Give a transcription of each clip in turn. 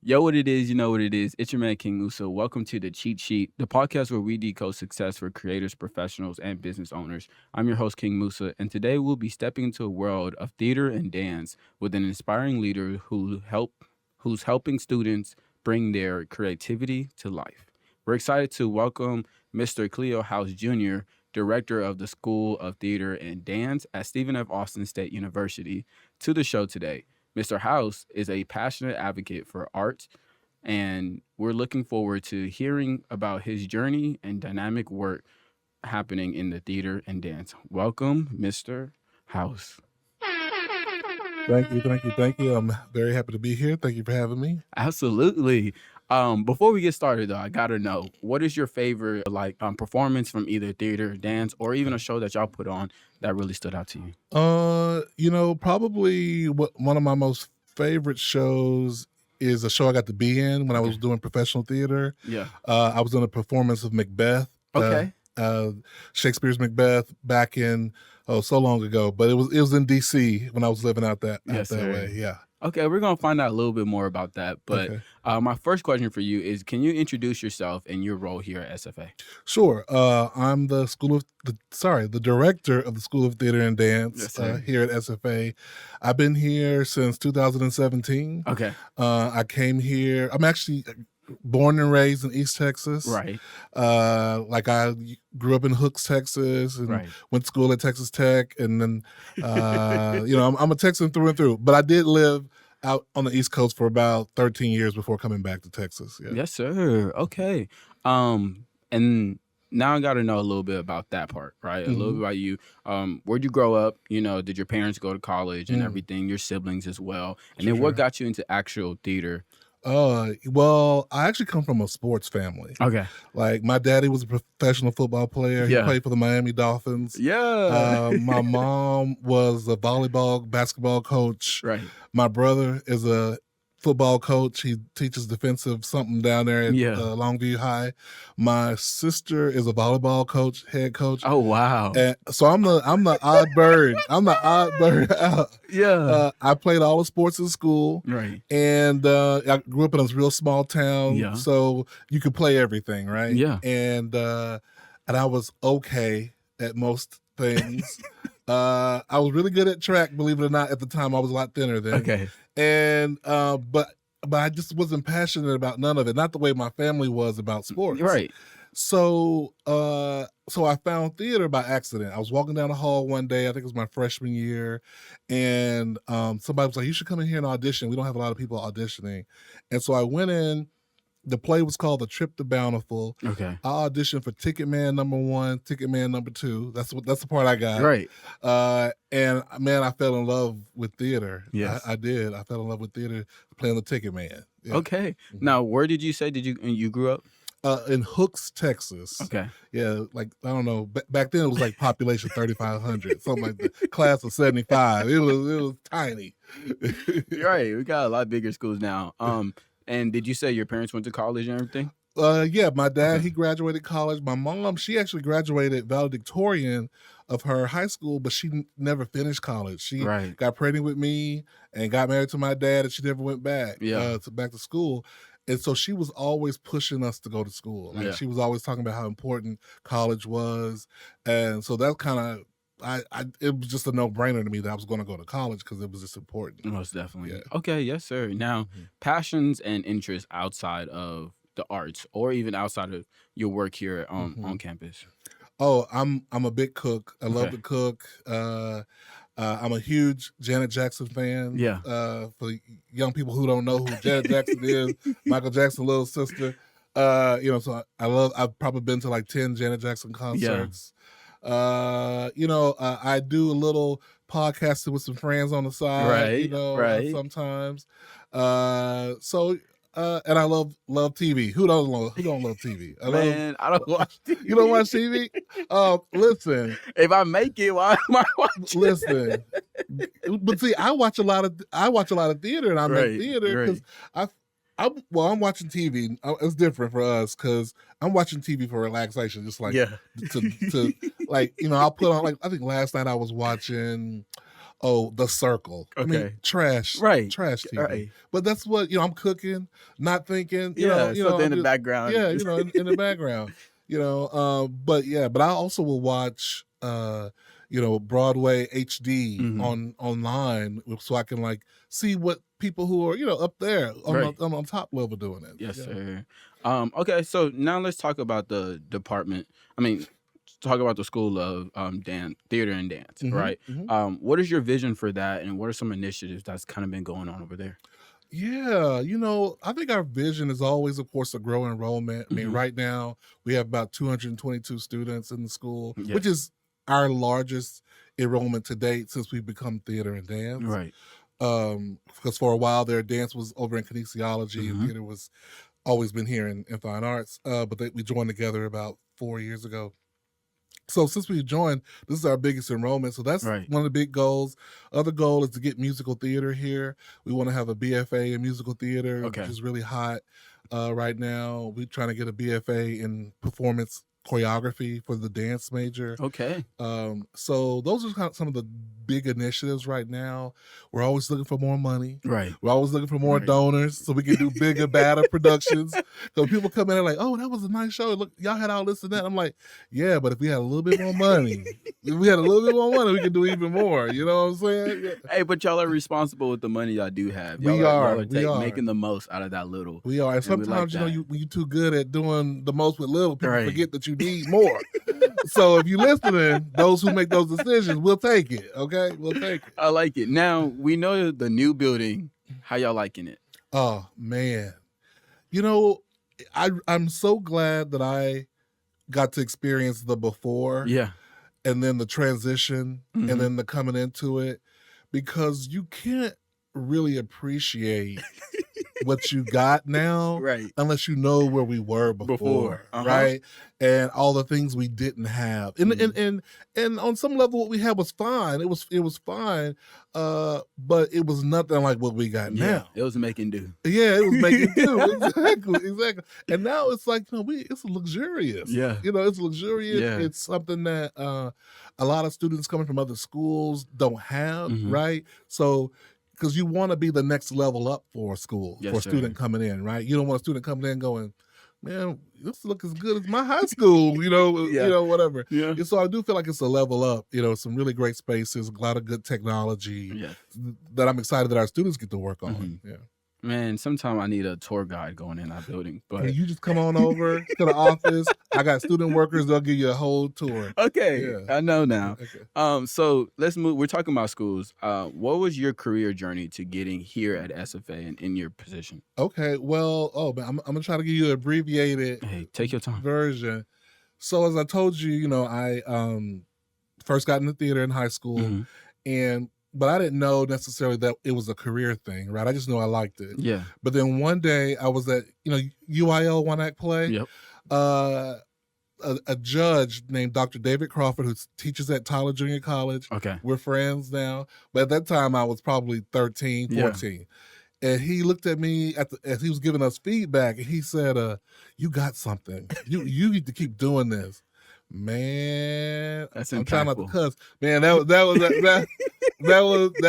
Yo, what it is, you know what it is. It's your man, King Musa. Welcome to the Cheat Sheet, the podcast where we decode success for creators, professionals, and business owners. I'm your host, King Musa, and today we'll be stepping into a world of theater and dance with an inspiring leader who's helping students bring their creativity to life. We're excited to welcome Mr. Cleo House Jr., Director of the School of Theater and Dance at Stephen F. Austin State University, to the show today. Mr. House is a passionate advocate for art, and we're looking forward to hearing about his journey and dynamic work happening in the theater and dance. Welcome, Mr. House. Thank you. I'm very happy to be here. Thank you for having me. Absolutely. Before we get started, though, I gotta know, what is your favorite performance from either theater, dance, or even a show that y'all put on that really stood out to you? Probably one of my most favorite shows is a show I got to be in when I was doing professional theater. Yeah. I was in a performance of Macbeth. Okay. Shakespeare's Macbeth back in so long ago, but it was in DC when I was living out that way. Yeah. Okay, we're gonna find out a little bit more about that. But my first question for you is, can you introduce yourself and your role here at SFA? Sure. I'm the director of the School of Theater and Dance here at SFA. I've been here since 2017. Okay. I came here. I'm actually born and raised in East Texas. Right. I grew up in Hooks, Texas, and went to school at Texas Tech, and then I'm a Texan through and through. But I did live out on the East Coast for about 13 years before coming back to Texas. Yeah. Yes, sir. Okay. And now I got to know a little bit about that part, right? A little bit about you. Where'd you grow up? Did your parents go to college and everything? Your siblings as well. And then what got you into actual theater? Well, I actually come from a sports family. Okay. Like, my daddy was a professional football player. He played for the Miami Dolphins. Yeah. My mom was a basketball coach. Right. My brother is a football coach. He teaches defensive something down there at Longview High. My sister is a volleyball coach, head coach. Oh, wow. And so I'm the odd bird. I'm the odd bird out. Yeah. I played all the sports in school. Right. And I grew up in a real small town, so you could play everything, right? Yeah. And I was okay at most things. I was really good at track, believe it or not. At the time, I was a lot thinner then. Okay. And but I just wasn't passionate about none of it. Not the way my family was about sports. Right. So I found theater by accident. I was walking down the hall one day, I think it was my freshman year, and somebody was like, "You should come in here and audition. We don't have a lot of people auditioning." And so I went in. The play was called The Trip to Bountiful. Okay. I auditioned for Ticket Man #1, Ticket Man #2. That's the part I got. Right. And man, I fell in love with theater. Yes. I did. I fell in love with theater playing the Ticket Man. Yeah. Okay. Now, where did you say you grew up? In Hooks, Texas. Okay. Yeah, like, I don't know. Back then it was like population 3,500, something like that. Class of 75. It was tiny. Right. We got a lot bigger schools now. And did you say your parents went to college and everything? Yeah, my dad, he graduated college. My mom, she actually graduated valedictorian of her high school, but she never finished college. She got pregnant with me and got married to my dad, and she never went back back to school. And so she was always pushing us to go to school. Like, she was always talking about how important college was. And so that kind of, it was just a no-brainer to me that I was going to go to college because it was just important. Most definitely. Yeah. Okay, yes, sir. Now, passions and interests outside of the arts, or even outside of your work here on campus. Oh, I'm a big cook. I love to cook. I'm a huge Janet Jackson fan. Yeah. For young people who don't know who Janet Jackson is, Michael Jackson's little sister. So I've probably been to like 10 Janet Jackson concerts. I do a little podcasting with some friends on the side, sometimes. And I love TV. Who don't love TV? I don't watch TV. You don't watch TV? Listen. If I make it, why am I watching? Listen. But see, I watch a lot of theater, and I make theater because I'm watching TV. It's different for us because I'm watching TV for relaxation, just like to I'll put on, like, I think last night I was watching Oh, The Circle. I mean, Okay. trash Right. TV. Right. But that's what, I'm cooking, not thinking, Yeah, something in the I'm background. yeah, in the background, but I also will watch, Broadway HD Mhm. online so I can, like, see what people who are, up there Right. on top level doing it. Yes, Yeah. sir. Okay, so now let's talk about the department. I mean, talk about the school of dance, theater and dance, Mhm, right? mhm. What is your vision for that, and what are some initiatives that's kind of been going on over there? Yeah, I think our vision is always, of course, to grow enrollment. I mean, Mhm. right now we have about 222 students in the school, which Yes. is our largest enrollment to date since we've become theater and dance. Right. Because for a while there, dance was over in kinesiology and Mhm. theater was always been here in fine arts. We joined together about 4 years ago. So since we joined, this is our biggest enrollment. So that's Right. one of the big goals. Other goal is to get musical theater here. We want to have a BFA in musical theater, which Okay. is really hot right now. We're trying to get a BFA in performance choreography for the dance major. Okay. So those are kind of some of the big initiatives right now. We're always looking for more money. Right. We're always looking for more Right. donors so we can do bigger, badder productions. So people come in and like, oh, that was a nice show. Look, y'all had all this and that. I'm like, yeah, but if we had a little bit more money, we could do even more. You know what I'm saying? Yeah. Hey, but y'all are responsible with the money y'all do have. We Y'all are. are making the most out of that little. We are. And And we like sometimes, that. when you're too good at doing the most with little, people Right. forget that you need more. So if you're listening, those who make those decisions, we'll take it. Okay? We'll take it. I like it. Now, we know the new building. How y'all liking it? Oh, man. I'm so glad that I got to experience the before Yeah. and then the transition Mhm. and then the coming into it, because you can't really appreciate what you got now Right. unless you know where we were before. Right? And all the things we didn't have. And on some level what we had was fine. It was fine. But it was nothing like what we got Yeah. now. It was making do. Yeah, it was making do. Exactly. And now it's like, it's luxurious. Yeah. It's luxurious. Yeah. It's something that a lot of students coming from other schools don't have, Mhm. right? So, because you want to be the next level up for a school, Yes, for a sir. student coming in, right? You don't want a student coming in going, man, this look as good as my high school, Yeah. whatever. Yeah. And so I do feel like it's a level up, some really great spaces, a lot of good technology Yeah. that I'm excited that our students get to work on. Mhm. Yeah. Man, sometime I need a tour guide going in that building. Hey, But you just come on over to the office. I got student workers, they'll give you a whole tour. okay, Yeah. I know now. Okay. So let's move. We're talking about schools. What was your career journey to getting here at SFA and in your position? Okay. Well, man, I'm gonna try to give you an abbreviated Hey, take your time. version. So as I told you, I first got into theater in high school, Mhm. but I didn't know necessarily that it was a career thing, right? I just knew I liked it. Yeah. But then one day I was at, UIL one act play. Yep. A judge named Dr. David Crawford, who teaches at Tyler Junior College. Okay. We're friends now. But at that time I was probably 13, 14. Yeah. And he looked at me as he was giving us feedback, and he said, you got something. You need to keep doing this. Man, That's I'm trying not to impactful. cuss. Man, that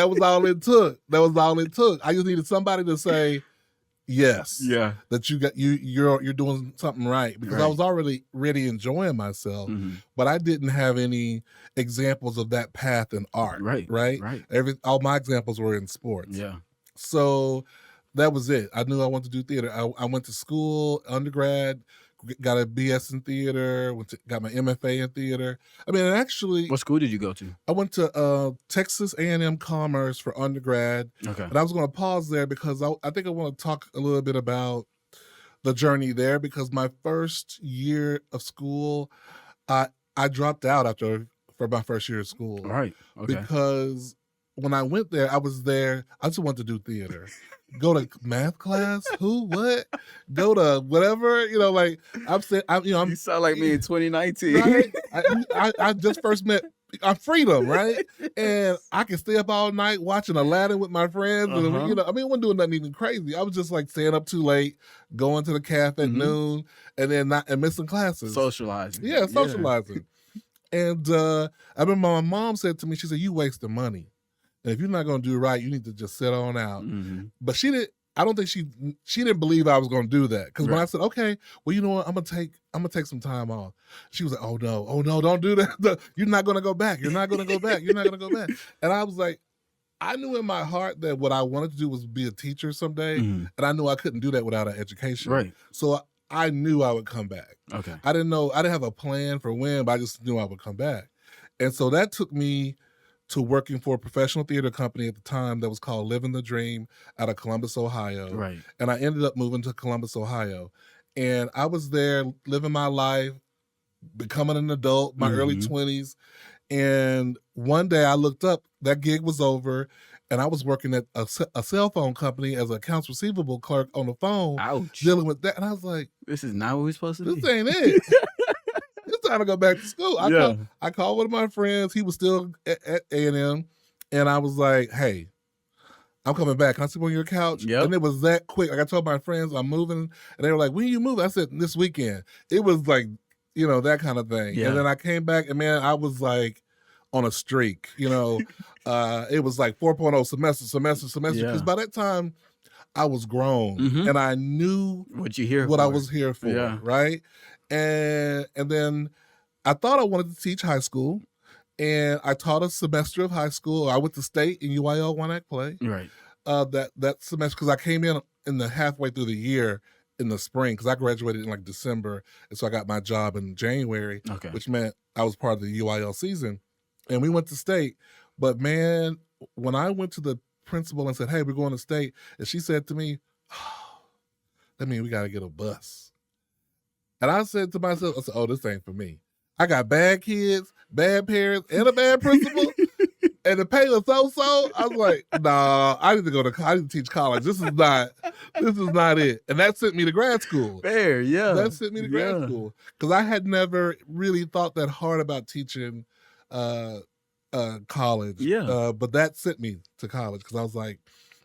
was all it took. That was all it took. I just needed somebody to say yes. Yeah. That you're doing something right, because I was already enjoying myself, but I didn't have any examples of that path in art. Right. Right. All my examples were in sports. Yeah. So that was it. I knew I wanted to do theater. I went to school, undergrad, got a BS in theater, got my MFA in theater. I mean, actually, What school did you go to? I went to Texas A&M Commerce for undergrad. Okay. And I was going to pause there because I think I want to talk a little bit about the journey there, because my first year of school, I dropped out for my first year of school. All right. Okay. Because when I went there, I just wanted to do theater. Go to math class? Who? What? Go to whatever? I'm saying, You sound like me in 2019. right? I just first met freedom, right? And I can stay up all night watching Aladdin with my friends. And, I wasn't doing nothing even crazy. I was just like staying up too late, going to the cafe at noon, and then missing classes. Socializing. Yeah, socializing. And I remember my mom said to me, she said, "You wasting money." and if you're not going to do right, you need to just sit on out. But she didn't. I don't think she didn't believe I was going to do that, because when I said, okay, well, you know what, I'm gonna take some time off, she was like, oh no, don't do that. You're not going to go back. You're not going to go back. You're not going to go back. And I was like, I knew in my heart that what I wanted to do was be a teacher someday, and I knew I couldn't do that without an education. Right. So I knew I would come back. Okay. I didn't have a plan for when, but I just knew I would come back. And so that took me to working for a professional theater company at the time that was called Living the Dream out of Columbus, Ohio. Right. And I ended up moving to Columbus, Ohio. And I was there living my life, becoming an adult, my early 20s. And one day I looked up, that gig was over, and I was working at a cell phone company as an accounts receivable clerk on the phone. Ouch. Dealing with that. And I was like, this is not what we're supposed to be. This ain't it. It's time to go back to school. I called one of my friends. He was still at A&M. And I was like, hey, I'm coming back. Can I sleep on your couch? Yep. And it was that quick. Like, I told my friends I'm moving. And they were like, when you move? I said, this weekend. It was like, that kind of thing. Yeah. And then I came back, and man, I was like on a streak. It was like 4.0 semester. Because by that time, I was grown, and I knew what I was here for, right? And then I thought I wanted to teach high school, and I taught a semester of high school. I went to state in UIL one act play. Right. That semester, because I came in the halfway through the year in the spring, because I graduated in like December, and so I got my job in January, which meant I was part of the UIL season. And we went to state, but man, when I went to the principal and said, hey, we're going to state, and she said to me, oh, that means we got to get a bus. And I said to myself, I said, oh, this ain't for me. I got bad kids, bad parents, and a bad principal, and the pay was so. I was like, nah, I need to teach college. This is not it. And that sent me to grad school. Fair, yeah. That sent me to grad school, because I had never really thought that hard about teaching college. Yeah. But that sent me to college, because I was like,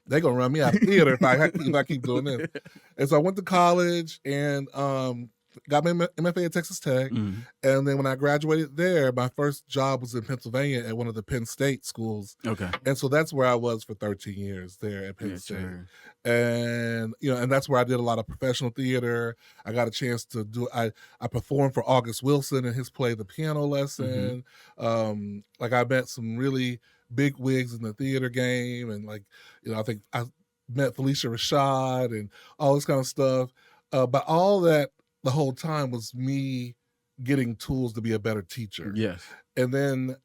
they're gonna run me out of theater if I keep doing this. And so I went to college and got my MFA at Texas Tech. And then when I graduated there, my first job was in Pennsylvania at one of the Penn State schools. Okay. And so that's where I was for 13 years there at Penn State. Sure. And and that's where I did a lot of professional theater. I got a chance to I performed for August Wilson in his play The Piano Lesson. Like, I met some really big wigs in the theater game, and I think I met Felicia Rashad and all this kind of stuff. But all that the whole time was me getting tools to be a better teacher. Yes. And then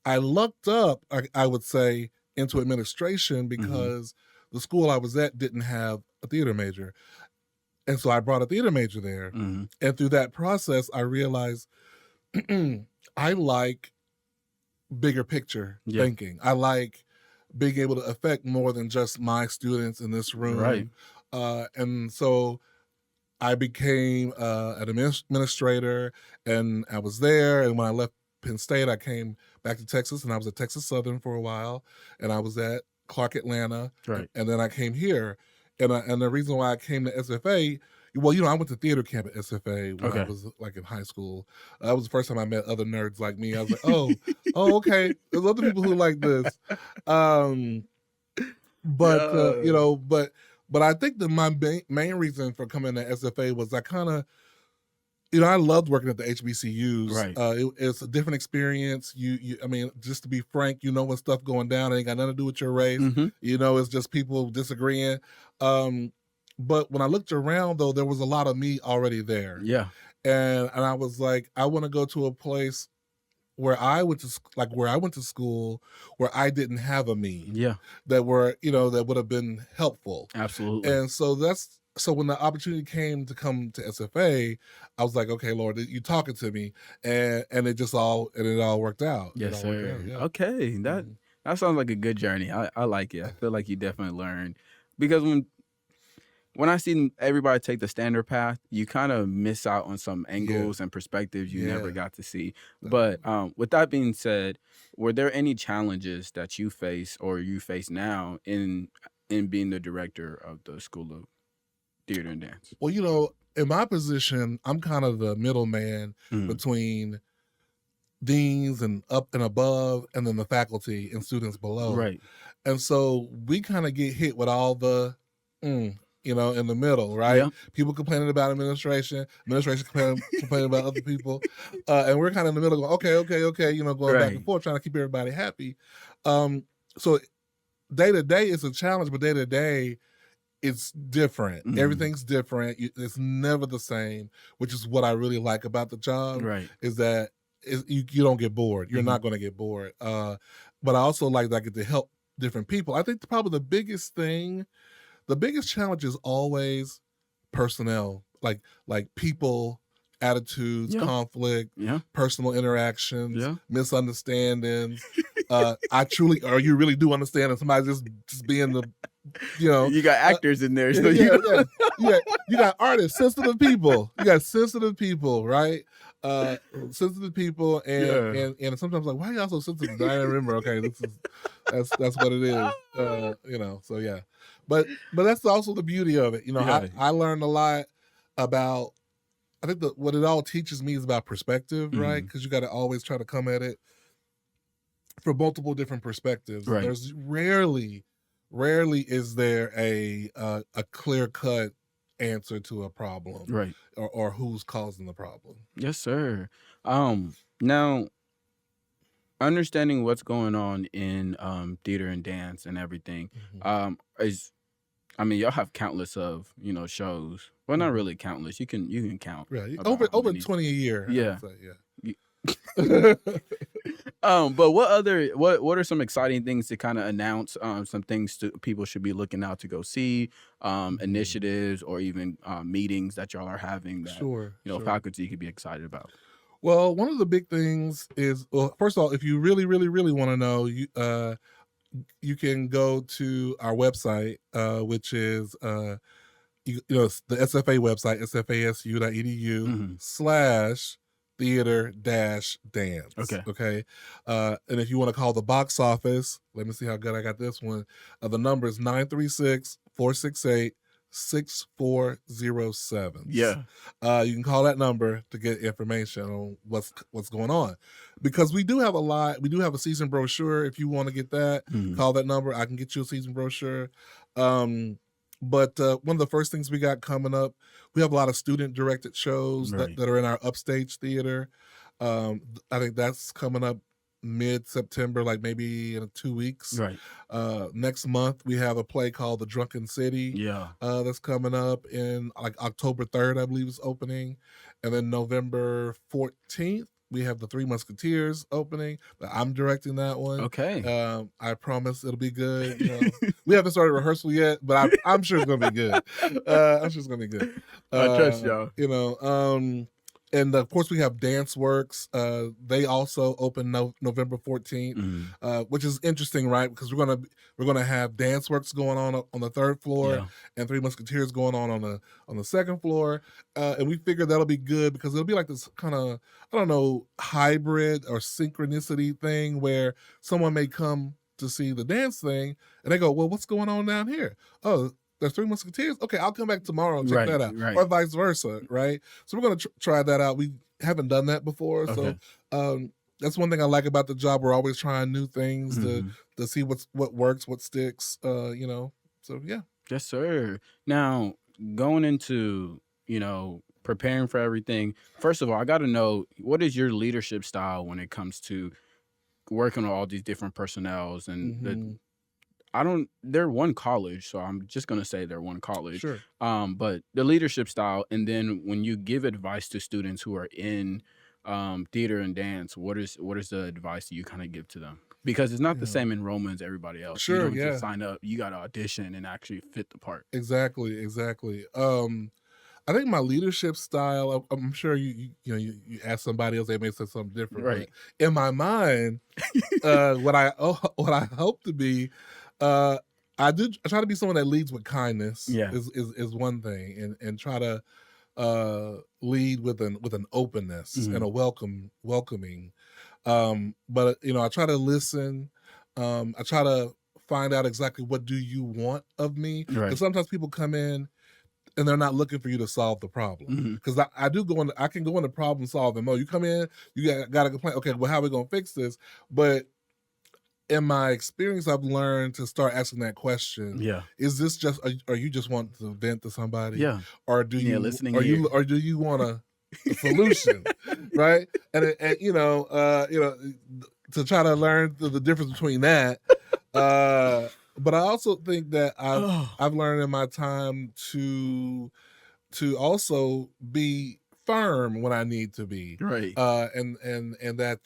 I lucked up, I would say, into administration, because the school I was at didn't have a theater major. And so I brought a theater major there. And through that process, I realized I like bigger picture thinking. I like being able to affect more than just my students in this room. Right. And so I became an administrator, and I was there. And when I left Penn State, I came back to Texas, and I was at Texas Southern for a while, and I was at Clark Atlanta. Right. And then I came here. And the reason why I came to SFA, well, I went to theater camp at SFA when I was in high school. That was the first time I met other nerds like me. I was like, oh, okay. There's other people who like this. But I think that my main reason for coming to SFA was I kind of, I loved working at the HBCUs. Right. It's a different experience. I mean, just to be frank, when stuff going down, it ain't got nothing to do with your race. It's just people disagreeing. But when I looked around, though, there was a lot of me already there. Yeah. And I was like, I want to go to a place where I went to school, where I didn't have a me. Yeah. That would have been helpful. Absolutely. And so when the opportunity came to come to SFA, I was like, okay, Lord, you're talking to me, and it all worked out. Yes, sir. Yeah. Okay, that sounds like a good journey. I like it. I feel like you definitely learned, because when I see everybody take the standard path, you kind of miss out on some angles and perspectives you never got to see. But with that being said, were there any challenges that you face or you face now in being the director of the School of Theater and Dance? Well, in my position, I'm kind of the middleman between deans and up and above, and then the faculty and students below. Right. And so we kind of get hit with all the, in the middle, right? Yeah. People complaining about administration complaining about other people. And we're kind of in the middle going, okay, going back and forth, trying to keep everybody happy. So day to day is a challenge, but day to day, it's different. Mhm. Everything's different. It's never the same, which is what I really like about the job. Right. Is that you don't get bored. You're not going to get bored. But I also like that I get to help different people. I think probably the biggest challenge is always personnel, like people, attitudes, conflict, personal interactions, misunderstandings. Or you really do understand that somebody just being the, you got actors in there, so you got artists, sensitive people. You got sensitive people, right? Sensitive people, and sometimes like, why are y'all so sensitive? I remember. Okay, that's what it is. So yeah, but that's also the beauty of it. I learned a lot about. I think what it all teaches me is about perspective, right? Because you got to always try to come at it from multiple different perspectives. Right. There's rarely is there a clear cut answer to a problem, right, or who's causing the problem. Yes, sir. Now, understanding what's going on in theater and dance and everything, y'all have countless of shows. Well, not really countless. You can count. Right, over 20 a year. Yeah. Yeah. But what are some exciting things to kind of announce? Some things people should be looking out to go see, initiatives or even meetings that y'all are having that faculty could be excited about. Well, one of the big things is, first of all, if you really, really, really want to know, you can go to our website, which is the SFA website, sfasu.edu /theater-dance. Okay. And if you want to call the box office, let me see how good I got this one. The number is 936-468-6407. Yeah. You can call that number to get information on what's going on, because we do have a lot. We do have a season brochure. If you want to get that, call that number. I can get you a season brochure. But one of the first things we got coming up, we have a lot of student-directed shows that are in our upstage theater. I think that's coming up mid-September, like maybe in 2 weeks. Right. Next month, we have a play called The Drunken City. Yeah. That's coming up in like October 3rd, I believe is opening. And then November 14th, we have The Three Musketeers opening. I'm directing that one. Okay. I promise it'll be good. We haven't started rehearsal yet, but I'm sure it's gonna be good. I'm sure it's gonna be good. I trust y'all. And of course we have Dance Works. They also open November 14th, which is interesting, right? Because we're gonna have Dance Works going on the third floor, and Three Musketeers going on the second floor. And we figured that'll be good because it'll be like this kind of, I don't know, hybrid or synchronicity thing where someone may come to see the dance thing and they go, well, what's going on down here? Oh, there's Three Musketeers. Okay, I'll come back tomorrow and check that out, or vice versa, right? So we're going to try that out. We haven't done that before, so that's one thing I like about the job. We're always trying new things to see what works, what sticks. So yeah. Yes, sir. Now, going into preparing for everything. First of all, I got to know, what is your leadership style when it comes to working on all these different personnels and they're one college, so I'm just gonna say they're one college. Sure. But the leadership style, and then when you give advice to students who are in theater and dance, what is the advice that you kind of give to them? Because it's not the same enrollment as everybody else. Sure, you don't just sign up. You got to audition and actually fit the part. Exactly. I think my leadership style, I'm sure you ask somebody else, they may say something different. Right. But in my mind, what I hope to be, I try to be someone that leads with kindness. Yeah. is one thing, and try to lead with an openness and a welcoming. But I try to listen. I try to find out exactly what do you want of me. Right. Because sometimes people come in and they're not looking for you to solve the problem. Because I can go into problem solving mode. You come in, you got a complaint. Okay, well, how are we gonna fix this? But in my experience, I've learned to start asking that question. Yeah. Is this just, are you just want to vent to somebody? Yeah. Or do you, listening or ear. you, or do you want a solution? Right? And to try to learn the difference between that. But I also think that I've learned in my time to also be firm when I need to be. Right. And that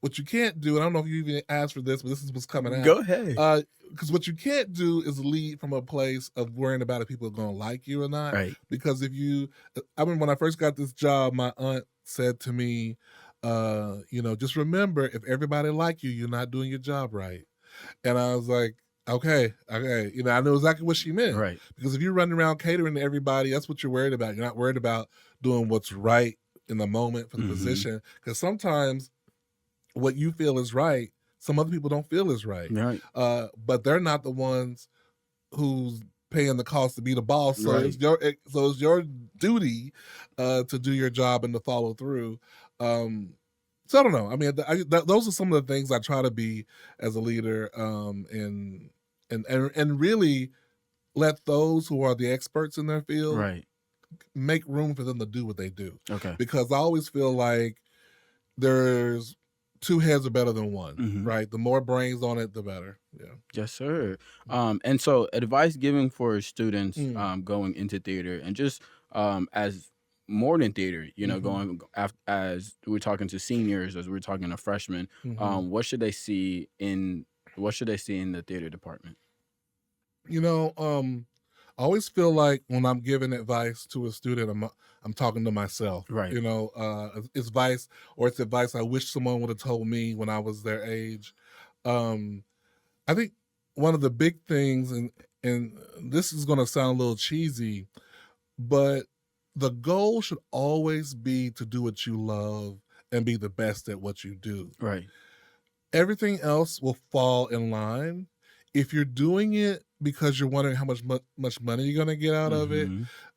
what you can't do, and I don't know if you even asked for this, but this is what's coming out. Go ahead. Because what you can't do is lead from a place of worrying about if people are going to like you or not. Right. Because I remember when I first got this job, my aunt said to me, just remember, if everybody like you, you're not doing your job right. And I was like, okay. I knew exactly what she meant. Right. Because if you're running around catering to everybody, that's what you're worried about. You're not worried about doing what's right in the moment for the position. Because sometimes what you feel is right, some other people don't feel is right. Right. But they're not the ones who's paying the cost to be the boss. So Right. it's your duty to do your job and to follow through. So I don't know. I mean, those are some of the things I try to be as a leader, and really let those who are the experts in their field Right. make room for them to do what they do. Okay. Because I always feel like there's two heads are better than one, right? The more brains on it, the better. Yeah. Yes, sir. And so advice giving for students going into theater, and just as more than theater, going as we're talking to seniors, as we're talking to freshmen, what should they see in the theater department? I always feel like when I'm giving advice to a student, I'm talking to myself. Right. It's advice I wish someone would have told me when I was their age. I think one of the big things, and this is going to sound a little cheesy, but the goal should always be to do what you love and be the best at what you do. Right. Everything else will fall in line. If you're doing it because you're wondering how much money you're gonna get out of it,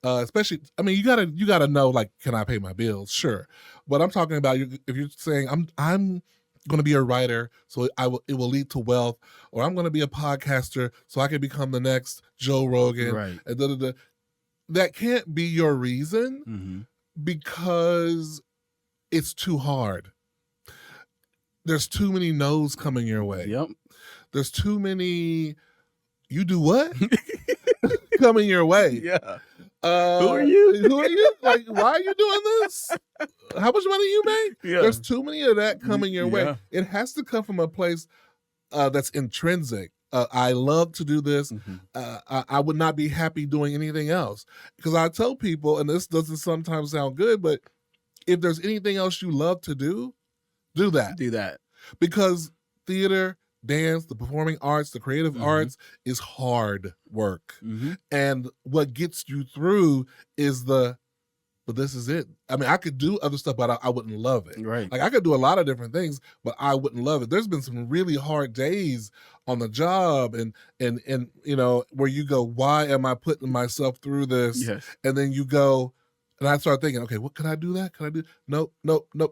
especially, I mean, you gotta know, like, can I pay my bills? Sure, but I'm talking about if you're saying I'm gonna be a writer, so it will lead to wealth, or I'm gonna be a podcaster, so I can become the next Joe Rogan. Right. And that can't be your reason, because it's too hard. There's too many no's coming your way. Yep. There's too many, you do what? coming your way. Yeah. Who are you? Like, why are you doing this? How much money you make? Yeah. There's too many of that coming your way. It has to come from a place that's intrinsic. I love to do this. I would not be happy doing anything else. Because I tell people, and this doesn't sometimes sound good, but if there's anything else you love to do, do that. Do that. Because theater, dance, the performing arts, the creative arts is hard work. And what gets you through is but this is it. I mean, I could do other stuff, but I wouldn't love it. Right. Like, I could do a lot of different things, but I wouldn't love it. There's been some really hard days on the job, and where you go, why am I putting myself through this? Yes. And then you go, and I start thinking, okay, what can I do that? Can I do? Nope.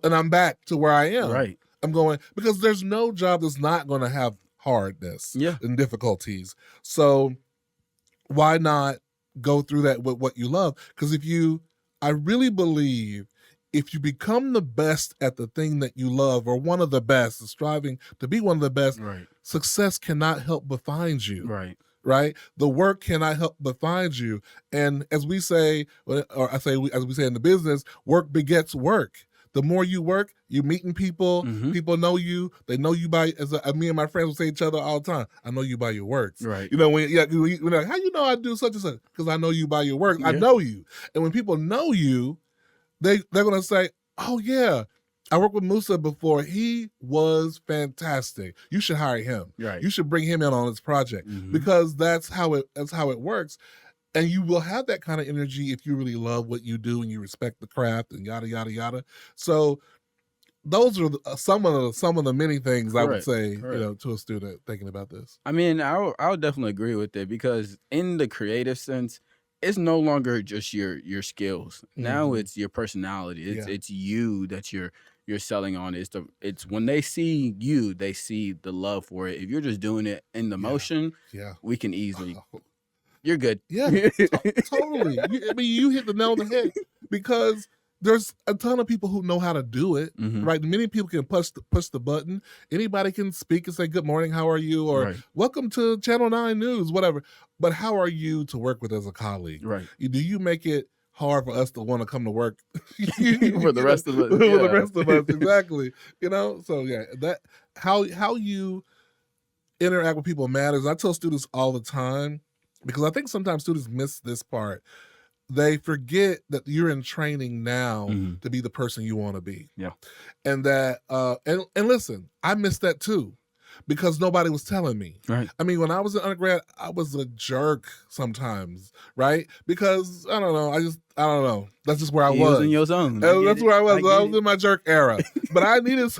And I'm back to where I am. Right. I'm going, because there's no job that's not going to have hardness and difficulties. So why not go through that with what you love? Because I really believe if you become the best at the thing that you love, or one of the best, striving to be one of the best, success cannot help but find you. Right? The work cannot help but find you. And as we say, as we say in the business, work begets work. The more you work, you're meeting people. People know you. They know you by, me and my friends will say to each other all the time, I know you by your works. Right. When like, how you know I do such and such? Because I know you by your work. I know you. And when people know you, they're going to say, oh yeah, I worked with Musa before. He was fantastic. You should hire him. Right. You should bring him in on this project, because that's how it works. And you will have that kind of energy if you really love what you do and you respect the craft and yada yada yada. So those are some of the many things I would say, to a student thinking about this. I mean, I would definitely agree with it, because in the creative sense, it's no longer just your skills. Now it's your personality. It's you that you're selling on. It's when they see you, they see the love for it. If you're just doing it in the motion, we can easily. You're good. Yeah, totally. I mean, you hit the nail on the head because there's a ton of people who know how to do it, right? Many people can push the button. Anybody can speak and say, "Good morning, how are you?" Or "Welcome to Channel 9 News," whatever. But how are you to work with as a colleague? Right. Do you make it hard for us to want to come to work for the rest of us? For the rest of us, exactly. So yeah, that how you interact with people matters. I tell students all the time, because I think sometimes students miss this part. They forget that you're in training now to be the person you want to be. Yeah. And that, and listen, I missed that too, because nobody was telling me. Right. I mean, when I was an undergrad, I was a jerk sometimes, right? Because I don't know. That's just where I was. In your zone. That's where I was. I was in my jerk era. But I needed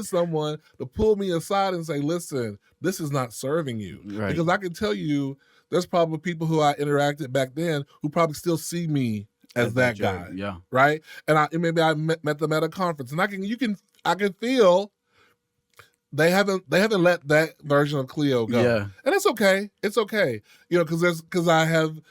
someone to pull me aside and say, listen, this is not serving you. Right. Because I can tell you, there's probably people who I interacted back then who probably still see me as that guy. Yeah. Right. And maybe I met them at a conference, and I can feel they haven't let that version of Cleo go. Yeah. And it's okay. It's okay. Because I have,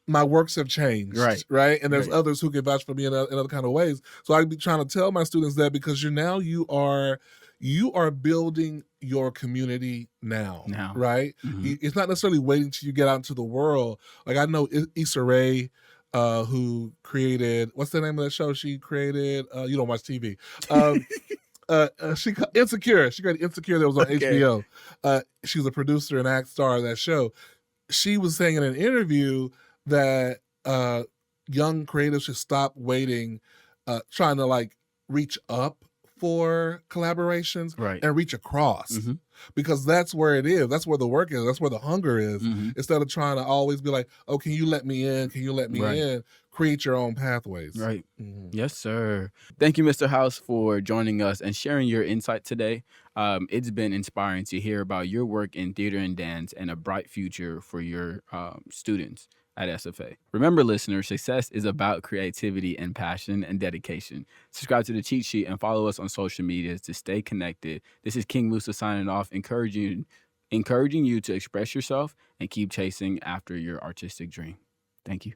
my works have changed. Right. And there's others who can vouch for me in other kind of ways. So I'd be trying to tell my students that, because you are building your community now. Right? It's not necessarily waiting till you get out into the world. Like, I know Issa Rae, who created, what's the name of that show she created? You don't watch TV. Insecure. She created Insecure that was on HBO. She was a producer and act star of that show. She was saying in an interview that young creatives should stop waiting, trying to like reach up for collaborations and reach across, because that's where it is. That's where the work is. That's where the hunger is. Instead of trying to always be like, oh, can you let me in? Can you let me in? Create your own pathways. Right. Yes, sir. Thank you, Mr. House, for joining us and sharing your insight today. It's been inspiring to hear about your work in theater and dance and a bright future for your students at SFA. Remember, listeners, success is about creativity and passion and dedication. Subscribe to the Cheat Sheet and follow us on social media to stay connected. This is King Musa signing off, encouraging you to express yourself and keep chasing after your artistic dream. Thank you.